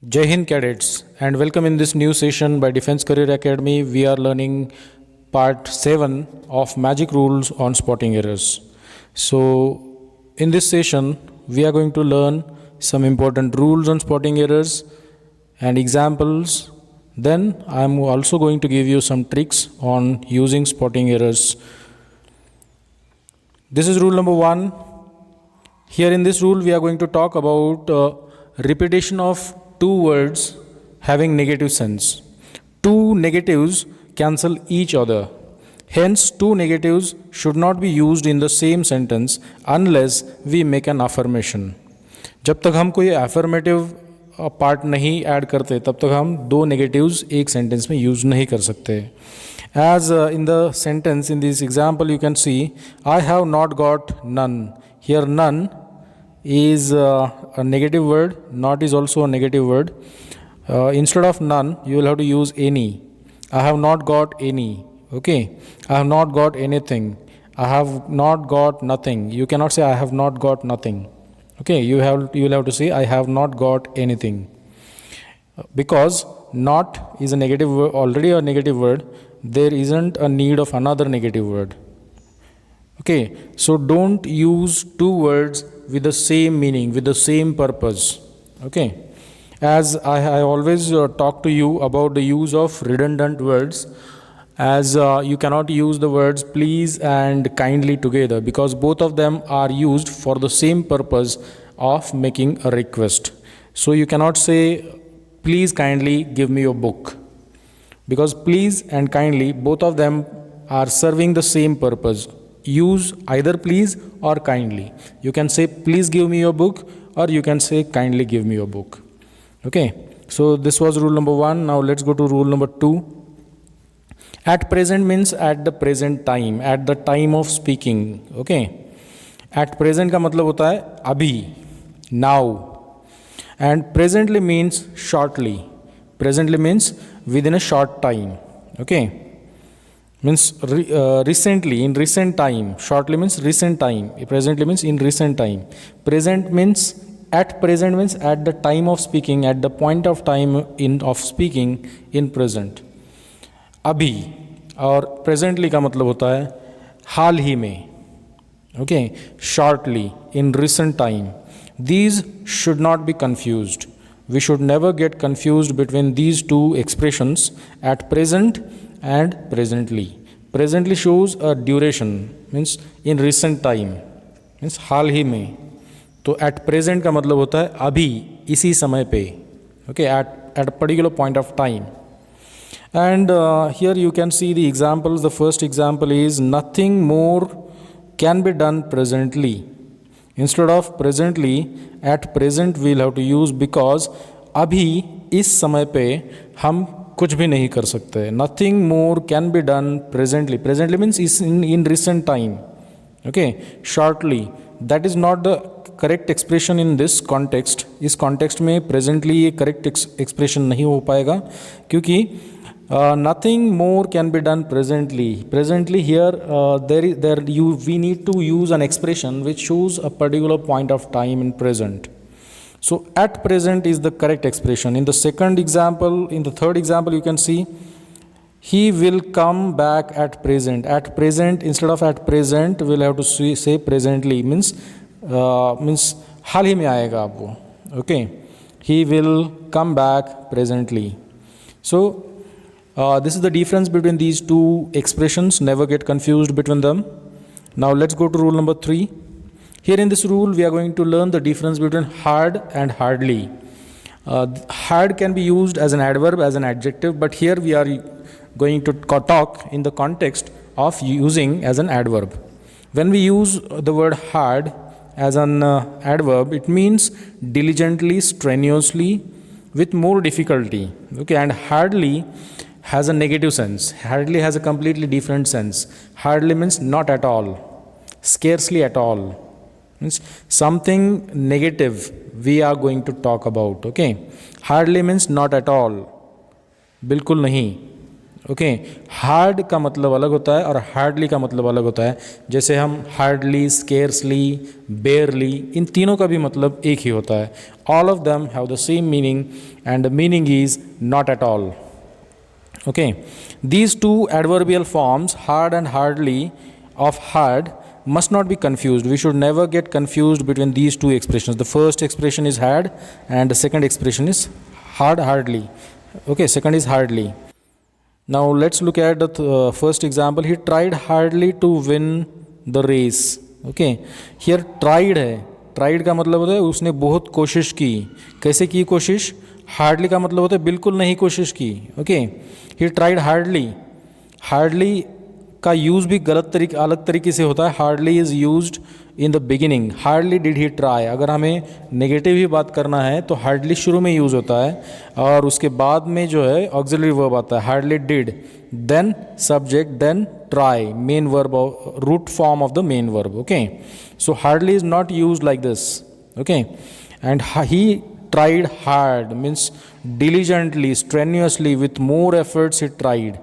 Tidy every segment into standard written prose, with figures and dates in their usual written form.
Jai Hind cadets and welcome in this new session by Defense Career Academy. We are learning part 7 of magic rules on spotting errors. So in this session we are going to learn some important rules on spotting errors and examples. Then I am also going to give you some tricks on using spotting errors. This is rule number 1. Here in this rule we are going to talk about repetition of two words having negative sense. Two negatives cancel each other. Hence, two negatives should not be used in the same sentence unless we make an affirmation. जब तक हम कोई affirmative part नहीं add करते तब तक हम दो negatives एक sentence में यूज नहीं कर सकते. As in the sentence in this example you can see, I have not got none. Here none is a negative word, not is also a negative word. Instead of none you will have to use any. I have not got any. Okay, I have not got anything. I have not got nothing. You cannot say I have not got nothing. Okay, you will have to say I have not got anything, because not is a negative word, already a negative word. There isn't a need of another negative word. Okay, so don't use two words with the same meaning, with the same purpose. Okay, as I always talk to you about the use of redundant words, as you cannot use the words please and kindly together because both of them are used for the same purpose of making a request. So you cannot say please kindly give me your book, because please and kindly both of them are serving the same purpose. Use either please or kindly. You can say please give me your book or you can say kindly give me your book. Okay, so this was rule number 1. Now let's go to rule number 2. At present means at the present time, at the time of speaking. Okay, at present का मतलब होता है अभी, now, and presently means shortly. Presently means within a short time. Okay, means recently, in recent time. Shortly means recent time. Presently means in recent time. Present means at present means at the time of speaking, at the point of time in of speaking in present. अभी और presently का मतलब होता है हाल ही में. Okay, shortly, in recent time. These should not be confused. We should never get confused between these two expressions, at present and presently. Presently shows a duration, means in recent time, means हाल ही में. तो at present का मतलब होता है अभी, इसी समय पे. Okay, at a particular point of time. And here you can see the examples. The first example is nothing more can be done presently. Instead of presently, at present we'll have to use because अभी इस समय पे हम कुछ भी नहीं कर सकते. Nothing more can be done presently. Presently means is in recent time. Okay, shortly. That is not the correct expression in this context. इस context में presently ये correct expression नहीं हो पाएगा क्योंकि nothing more can be done presently. Presently here we need to use an expression which shows a particular point of time in present. So at present is the correct expression. In the second example, in the third example you can see he will come back at present. At present instead of at present we'll have to say presently, means हाल ही में आएगा आप वो. Okay, he will come back presently. So this is the difference between these two expressions. Never get confused between them. Now let's go to rule number 3. Here in this rule we are going to learn the difference between hard and hardly. Hard can be used as an adverb, as an adjective, but here we are going to talk in the context of using as an adverb. When we use the word hard as an adverb, it means diligently, strenuously, with more difficulty. Okay, and hardly has a negative sense. Hardly has a completely different sense. Hardly means not at all, scarcely at all. Means something negative we are going to talk about. Okay, hardly means not at all, बिल्कुल नहीं. Okay, hard का मतलब अलग होता है और hardly का मतलब अलग होता है। जैसे हम हार्डली, स्केर्सली, बेयरली, इन तीनों का भी मतलब एक ही होता है। All of them have the same meaning and the meaning is not at all. Okay, these two adverbial forms, hard and hardly, of hard must not be confused. We should never get confused between these two expressions. The first expression is hard and the second expression is hard, hardly. Okay, second is hardly. Now let's look at the first example. He tried hardly to win the race. Okay, here tried है, tried का मतलब होता है उसने बहुत कोशिश की। कैसे की कोशिश? हार्डली का मतलब होता है बिल्कुल नहीं कोशिश की। Okay, he tried hardly. Hardly का यूज़ भी अलग तरीके से होता है। Hardly is used in the beginning. Hardly did he try, अगर हमें नेगेटिव ही बात करना है तो हार्डली शुरू में यूज़ होता है और उसके बाद में जो है ऑक्सिलरी वर्ब आता है। Hardly did, then subject, then try, main verb, root form of the main verb. Okay, so hardly is not used like this. Okay, and he tried hard means diligently, strenuously, with more efforts he tried.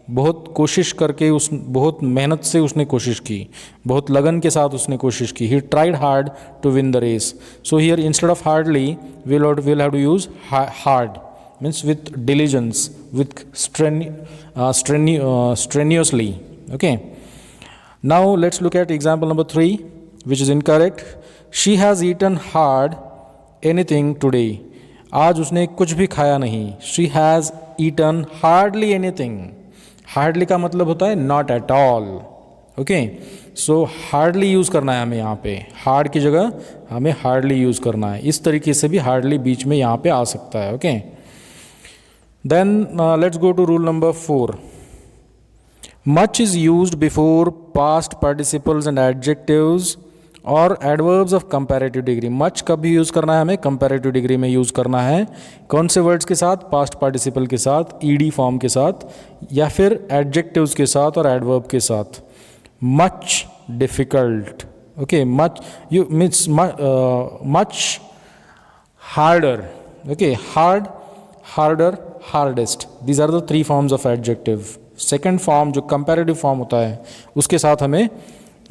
बहुत कोशिश करके बहुत मेहनत से उसने कोशिश की, बहुत लगन के साथ उसने कोशिश की। He tried hard to win the race. So here instead of hardly we'll have to use hard, means with diligence, with strenuously. Okay. Now let's look at example number 3, which is incorrect. She has eaten hard anything today, आज उसने कुछ भी खाया नहीं। She has eaten hardly anything. Hardly का मतलब होता है not at all. Okay, so hardly use करना है हमें यहाँ पे, हार्ड की जगह हमें हार्डली यूज़ करना है। इस तरीके से भी हार्डली बीच में यहाँ पे आ सकता है। Okay, then let's go to rule number 4। Much is used before past participles and adjectives और adverbs of comparative degree. Much कब भी यूज़ करना है हमें? कंपैरेटिव डिग्री में यूज़ करना है। कौन से वर्ड्स के साथ? पास्ट पार्टिसिपल के साथ, ईडी फॉर्म के साथ, या फिर एडजेक्टिव्स के साथ और एडवर्ब के साथ। Much difficult, okay, much you means much harder. Okay, hard, harder, hardest, these are the 3 forms of adjective. Second form जो कंपैरेटिव फॉर्म होता है उसके साथ हमें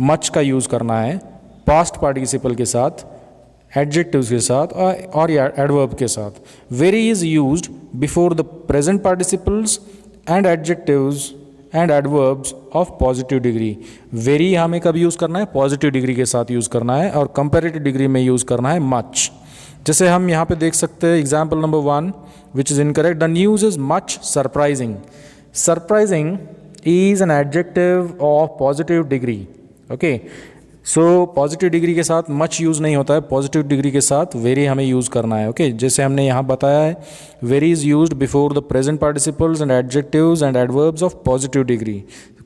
मच का यूज़ करना है, पास्ट पार्टिसिपल के साथ, एडजेक्टिव्स के साथ और एडवर्ब के साथ। Very is used before the present participles and adjectives and adverbs of positive degree. Very हमें कब यूज़ करना है? पॉजिटिव डिग्री के साथ यूज़ करना है, और कंपैरेटिव डिग्री में यूज़ करना है मच। जैसे हम यहाँ पे देख सकते हैं example number 1 which is incorrect. The news is much surprising. Surprising is an adjective of positive degree. Okay, so positive degree के साथ मच यूज़ नहीं होता है, पॉजिटिव डिग्री के साथ वेरी हमें यूज़ करना है। ओके, जैसे हमने यहाँ बताया है, very is used before the present participles and adjectives and adverbs of positive degree.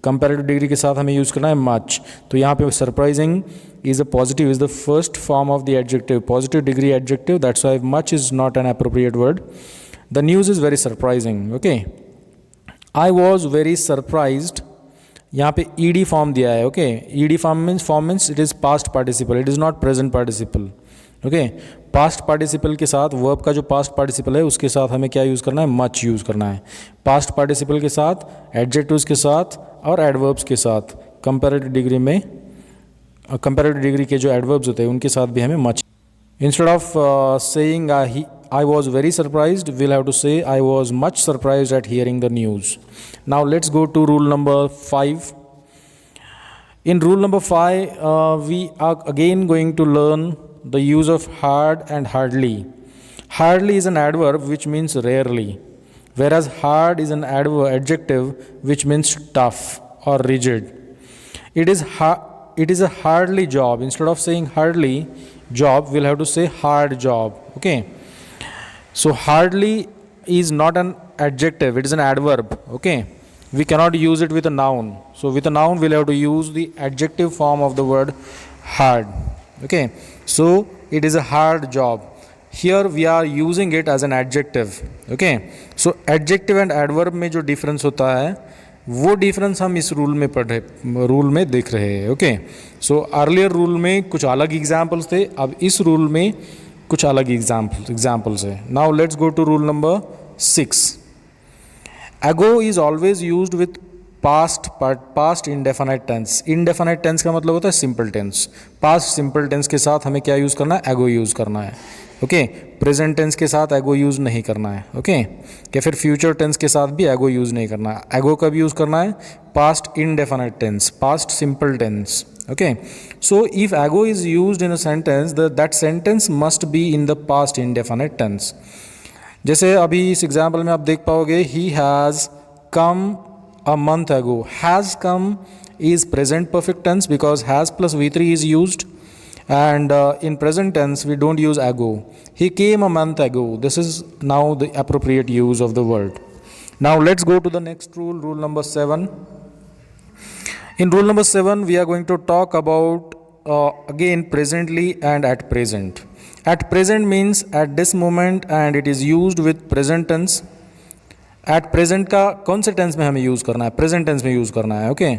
Comparative degree के साथ हमें यूज़ करना है मच। तो यहाँ पे surprising is a positive, is the first form of the adjective, positive degree adjective, that's why much is not an appropriate word. The news is very surprising. Okay, I was very surprised, यहाँ पे ED form दिया है। Okay, ED form means it is past participle, it is not present participle. Okay, past participle के साथ, verb का जो past participle है उसके साथ हमें क्या यूज़ करना है? मच यूज़ करना है। पास्ट पार्टिसिपल के साथ, एडजेक्टिव्स के साथ और एडवर्ब्स के साथ। कंपैरेटिव डिग्री में, कंपैरेटिव डिग्री के जो एडवर्ब्स होते हैं उनके साथ भी हमें much. Instead of saying I was very surprised, we'll have to say I was much surprised at hearing the news. Now let's go to rule number 5. In rule number 5, we are again going to learn the use of hard and hardly. Hardly is an adverb which means rarely, whereas hard is an adjective which means tough or rigid. It is a hardly job. Instead of saying hardly job, we'll have to say hard job. Okay. So hardly is not an adjective, it is an adverb. Okay, we cannot use it with a noun. So with a noun we'll have to use the adjective form of the word hard. Okay, so it is a hard job. Here we are using it as an adjective. Okay, so adjective and adverb में जो difference होता है वो difference हम इस rule में देख रहे हैं. Okay, so earlier rule में कुछ अलग examples थे, अब इस rule में कुछ अलग एग्जाम्पल्स है. Now let's go to rule number 6. Ago is always used with past indefinite tense. Indefinite tense का मतलब होता है simple tense. Past simple tense के साथ हमें क्या यूज़ करना है? एगो यूज़ करना है। ओके, प्रेजेंट टेंस के साथ एगो यूज़ नहीं करना है। ओके, या फिर फ्यूचर टेंस के साथ भी एगो यूज़ नहीं करना है। एगो कब यूज़ करना है? Past indefinite tense, past simple tense. Okay, so if ago is used in a sentence, that sentence must be in the past indefinite tense. जैसे अभी इस एग्जाम्पल में आप देख पाओगे, he has come a month ago. Has come is present perfect tense because has plus V3 is used, and in present tense we don't use ago. He came a month ago. This is now the appropriate use of the word. Now let's go to the next rule, rule number 7. In rule number 7 we are going to talk about again presently and at present. At present means at this moment, and it is used with present tense. At present का कौन से tense में हमें use करना है? Present tense में use करना है। Okay,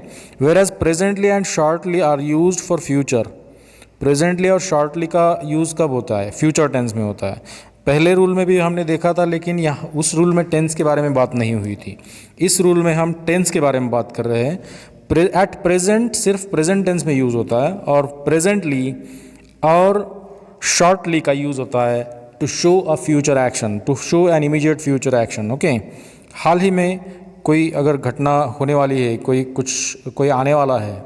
whereas presently and shortly are used for future. Presently और शॉर्टली का यूज़ कब होता है? फ्यूचर टेंस में होता है। पहले रूल में भी हमने देखा था, लेकिन यहाँ उस रूल में टेंस के बारे में बात नहीं हुई थी। इस रूल में हम टेंस के बारे में बात कर रहे हैं। एट प्रेजेंट सिर्फ प्रेजेंट टेंस में यूज़ होता है, और प्रेजेंटली और शॉर्टली का यूज़ होता है to show a future action, to show an immediate future action. Okay, हाल ही में कोई अगर घटना होने वाली है, कोई आने वाला है,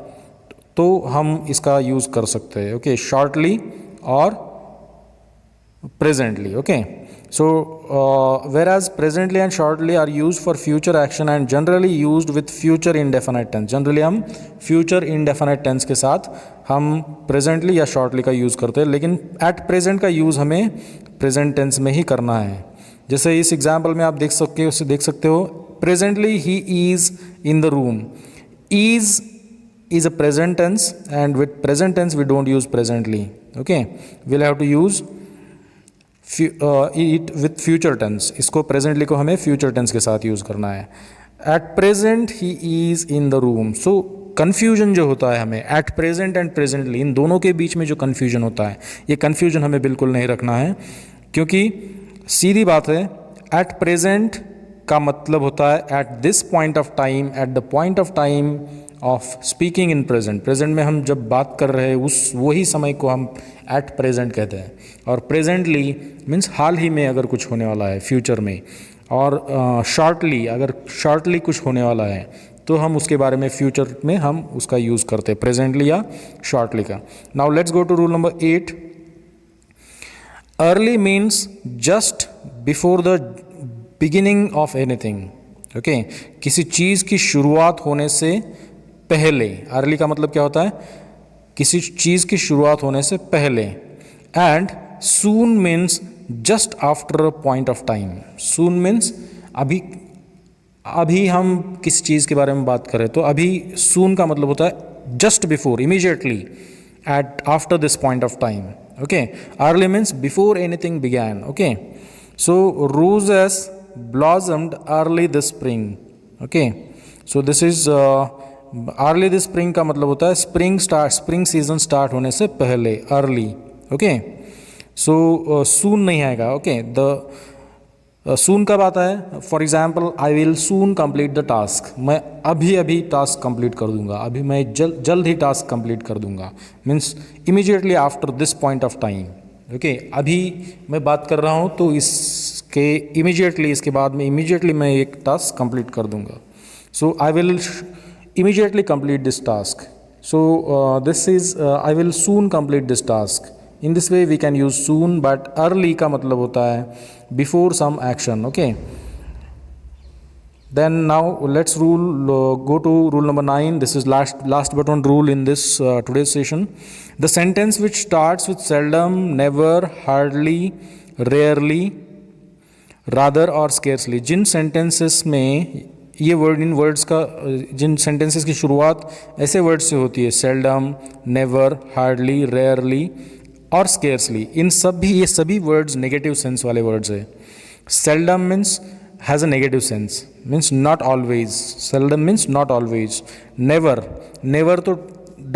तो हम इसका यूज़ कर सकते हैं। ओके, शॉर्टली और presently. Okay, so whereas presently and shortly are use for future action and generally used with future indefinite tense. Generally हम फ्यूचर इंडेफिनाइट टेंस के साथ हम प्रेजेंटली या शॉर्टली का यूज़ करते हैं, लेकिन एट प्रेजेंट का यूज़ हमें प्रेजेंट टेंस में ही करना है। जैसे इस एग्जाम्पल में आप देख सकते हो, presently he is in the room. Is a present tense, and with present tense we don't use presently. Okay, we'll have to use it with future tense. इसको प्रेजेंटली को हमें फ्यूचर टेंस के साथ यूज करना है। At present he is in the room. So confusion जो होता है हमें एट प्रेजेंट एंड प्रेजेंटली, इन दोनों के बीच में जो कन्फ्यूजन होता है, ये कन्फ्यूजन हमें बिल्कुल नहीं रखना है, क्योंकि सीधी बात है, एट प्रेजेंट का मतलब होता है at this point of time, at the point of time of speaking in present. Present में हम जब बात कर रहे हैं उस वही समय को हम एट प्रेजेंट कहते हैं। और प्रेजेंटली मीन्स हाल ही में अगर कुछ होने वाला है फ्यूचर में, और शॉर्टली अगर शॉर्टली कुछ होने वाला है तो हम उसके बारे में फ्यूचर में हम उसका यूज़ करते हैं, प्रेजेंटली या शॉर्टली का। Now let's go to rule number 8। Early means just before the beginning of anything. Okay, किसी चीज़ की शुरुआत होने से पहले। अर्ली का मतलब क्या होता है? किसी चीज़ की शुरुआत होने से पहले। And soon means just after a point of time. Soon means अभी हम किस चीज़ के बारे में बात करें तो अभी सून का मतलब होता है just before, immediately, at after this point of time. Okay, early means before anything began. Okay, so roses blossomed early this spring. Okay, so this is early this spring का मतलब होता है स्प्रिंग सीजन स्टार्ट होने से पहले, early. Okay, सो सून नहीं आएगा। Okay, the सून कब आता है? For example, I will soon complete the task. मैं अभी टास्क कंप्लीट कर दूंगा, अभी मैं जल्द ही टास्क कंप्लीट कर दूंगा, means immediately after this point of time. Okay, अभी मैं बात कर रहा हूँ तो इसके इमीडिएटली, इसके बाद में इमीडिएटली मैं एक टास्क कंप्लीट कर दूंगा। So I will immediately complete this task. So this is I will soon complete this task. In this way we can use soon, but early का मतलब होता है before some action. Okay, then now let's go to rule number 9. This is last but one rule in this today's session. The sentence which starts with seldom, never, hardly, rarely, rather or scarcely, जिन sentences में ये word, इन words का, जिन sentences की शुरुआत ऐसे word से होती है, seldom, never, hardly, rarely और scarcely, ये सभी वर्ड्स नेगेटिव सेंस वाले वर्ड्स है। seldom means has a negative sense, means not always. Seldom means not always. Never तो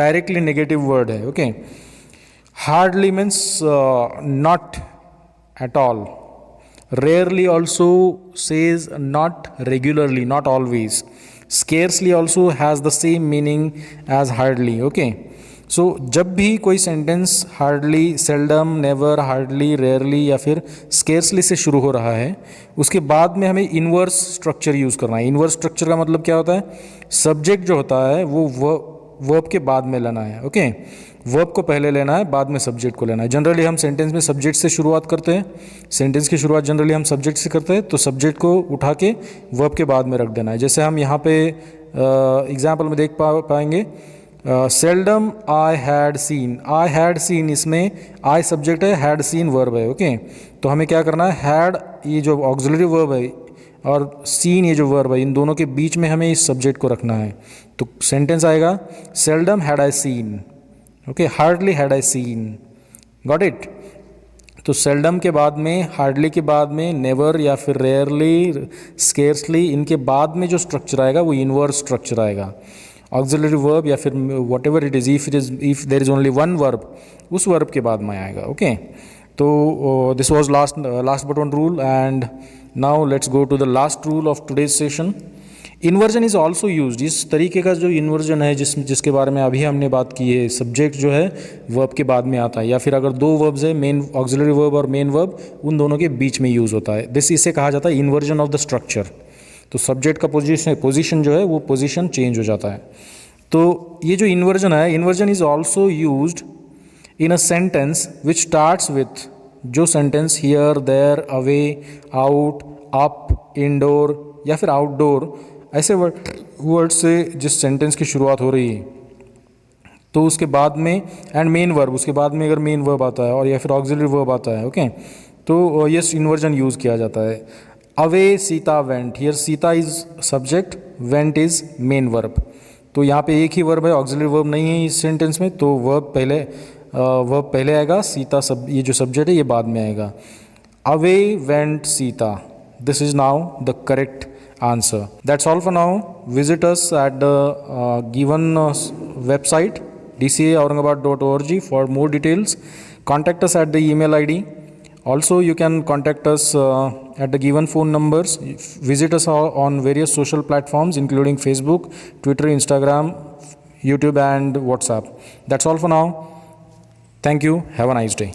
directly negative word है। Okay, hardly means not at all. rarely also says not regularly, not always. Scarcely also has the same meaning as hardly. Okay, so जब भी कोई sentence hardly, seldom, never, hardly, rarely या फिर scarcely से शुरू हो रहा है, उसके बाद में हमें इन्वर्स स्ट्रक्चर यूज़ करना है. इन्वर्स स्ट्रक्चर का मतलब क्या होता है? सब्जेक्ट जो होता है वो वर्ब के बाद में लेना है. ओके, वर्ब को पहले लेना है, बाद में सब्जेक्ट को लेना है. जनरली हम सेंटेंस में सब्जेक्ट से शुरुआत करते हैं. सेंटेंस की शुरुआत जनरली हम सब्जेक्ट से करते हैं, तो सब्जेक्ट को उठा के वर्ब के बाद में रख देना है. जैसे हम यहाँ पे एग्जाम्पल में देख पाएंगे, seldom I had seen. I had seen, इसमें आई सब्जेक्ट है, हैड सीन वर्ब है. ओके, तो हमें क्या करना है? हैड ये जो ऑक्सिलरी वर्ब है और सीन ये जो वर्ब है, इन दोनों के बीच में हमें इस सब्जेक्ट को रखना है. तो सेंटेंस आएगा seldom had I seen. Okay, hardly had I seen. Got it? तो सेल्डम के बाद में, हार्डली के बाद में, नेवर या फिर रेयरली, स्केर्सली, इनके बाद में जो स्ट्रक्चर आएगा वो इनवर्स स्ट्रक्चर आएगा. ऑक्सिलरी वर्ब या फिर whatever it is, if there is only one verb, उस वर्ब के बाद में आएगा. ओके, तो this was last but one rule. And now let's go to the last rule of today's session. Inversion is also use. इस तरीके का जो इन्वर्जन है, जिसके बारे में अभी हमने बात की है, सब्जेक्ट जो है वर्ब के बाद में आता है, या फिर अगर दो वर्ब्स है, मेन ऑक्सिलरी वर्ब और मेन वर्ब, उन दोनों के बीच में यूज़ होता है. इसे कहा जाता है इन्वर्जन ऑफ द स्ट्रक्चर. तो सब्जेक्ट का पोजीशन जो है वो पोजीशन चेंज हो जाता है. तो ये जो इन्वर्जन है, inversion is also used in a sentence which starts with, जो sentence here, there, away, out, up, indoor या फिर आउटडोर, ऐसे वर्ड से जिस सेंटेंस की शुरुआत हो रही है, तो उसके बाद में एंड मेन वर्ब, उसके बाद में अगर मेन वर्ब आता है और या फिर ऑक्सिलरी वर्ब आता है. ओके, तो ये इन्वर्जन यूज़ किया जाता है. Away Sita went. Here Sita is subject, went is main verb. तो यहाँ पे एक ही वर्ब है, ऑक्सिलरी वर्ब नहीं है इस सेंटेंस में, तो वर्ब पहले आएगा, सीता ये जो सब्जेक्ट है ये बाद में आएगा. Away went Sita. This is now the correct answer. That's all for now. Visit us at the given website dcaorangabad.org for more details. Contact us at the email ID. Also, you can contact us at the given phone numbers. Visit us on various social platforms including Facebook, Twitter, Instagram, YouTube and WhatsApp. That's all for now. Thank you. Have a nice day.